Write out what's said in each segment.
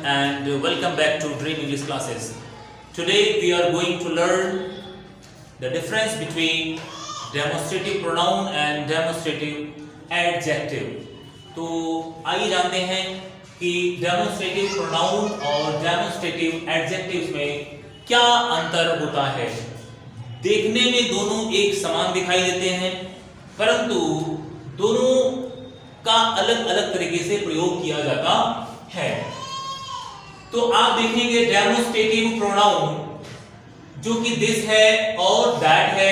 and welcome back to Dream English classes. Today we are going to learn the difference between demonstrative pronoun and demonstrative adjective. तो आइए जानते हैं कि demonstrative pronoun और demonstrative adjectives में क्या अंतर होता है। देखने में दोनों एक समान दिखाई देते हैं, परंतु दोनों का अलग अलग तरीके से प्रयोग किया जाता है। तो आप देखेंगे डेमोन्स्ट्रेटिव प्रोनाउन जो कि दिस है और दैट है,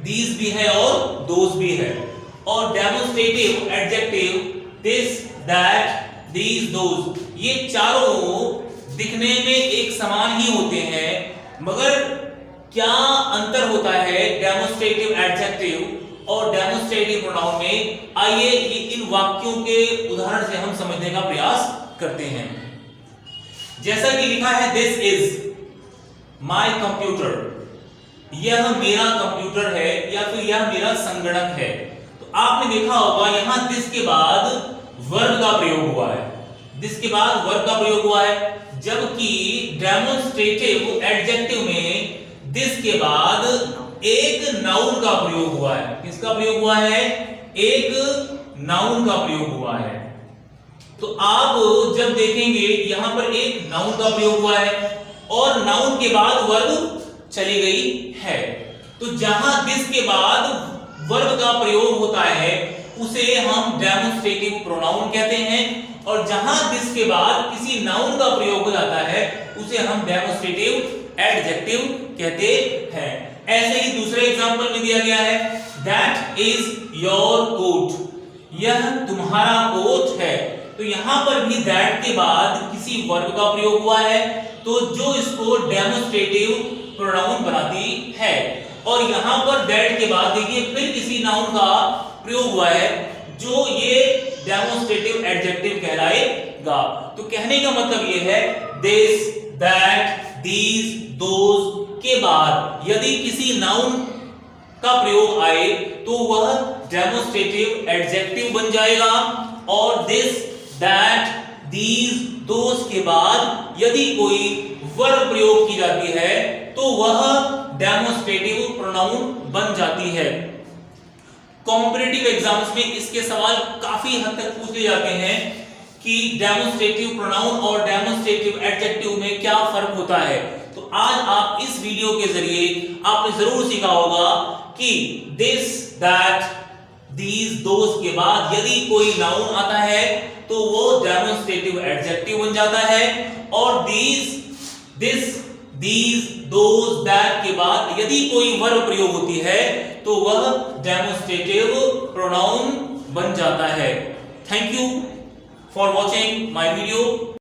दीज भी है और दोज भी है, और demonstrative adjective this, that, these, those, ये चारों दिखने में एक समान ही होते हैं, मगर क्या अंतर होता है डेमोन्स्ट्रेटिव एडजेक्टिव और डेमोन्स्ट्रेटिव प्रोनाउन में, आइए इन वाक्यों के उदाहरण से हम समझने का प्रयास करते हैं। जैसा कि लिखा है दिस इज माय कंप्यूटर, यह मेरा कंप्यूटर है या फिर यह मेरा संगणक है। तो आपने देखा होगा यहां दिस के बाद वर्ब का प्रयोग हुआ है, दिस के बाद वर्ब का प्रयोग हुआ है, जबकि डेमोन्स्ट्रेटिव एडजेक्टिव में दिस के बाद एक नाउन का प्रयोग हुआ है। किसका प्रयोग हुआ है? एक नाउन का प्रयोग हुआ है। तो आप जब देखेंगे यहां पर एक नाउन का प्रयोग हुआ है और नाउन के बाद वर्ब चली गई है। तो जहां दिस के बाद वर्ब का प्रयोग होता है उसे हम डेमोन्स्ट्रेटिव प्रोनाउन कहते हैं, और जहां दिस के बाद किसी नाउन का प्रयोग हो जाता है उसे हम डेमोन्स्ट्रेटिव एडजेक्टिव कहते हैं। ऐसे ही दूसरे एग्जांपल में दिया गया है दैट इज योर कोट, यह तुम्हारा कोट है। तो यहां पर भी दैट के बाद किसी वर्ब का प्रयोग हुआ है, तो जो इसको डेमोन्स्ट्रेटिव प्रोनाउन बनाती है, और यहां पर दैट के बाद देखिए फिर किसी नाउन का प्रयोग हुआ है जो ये डेमोन्स्ट्रेटिव एडजेक्टिव कहलाएगा। तो कहने का मतलब ये है दिस, दैट, दीज, दोज के बाद यदि किसी नाउन का प्रयोग आए तो वह डेमोन्स्ट्रेटिव एडजेक्टिव बन जाएगा, और दिस, दैट, दीज, दोज के बाद यदि कोई वर्ब प्रयोग की जाती है तो वह डेमोन्स्ट्रेटिव प्रोनाउन बन जाती है। कॉम्पिटिटिव एग्जाम्स में इसके सवाल काफी हद तक पूछे जाते हैं कि डेमोन्स्ट्रेटिव प्रोनाउन और डेमोन्स्ट्रेटिव एडजेक्टिव में क्या फर्क होता है। तो आज आप इस वीडियो के जरिए आपने जरूर सीखा होगा कि दिस, दैट, दीज, दोज के बाद यदि कोई नाउन आता है तो वो डेमोन्स्ट्रेटिव एडजेक्टिव बन जाता है, और these, this, these, those, that के बाद यदि कोई वर्ब प्रयोग होती है तो वह डेमोन्स्ट्रेटिव प्रोनाउन बन जाता है। Thank you for watching my video.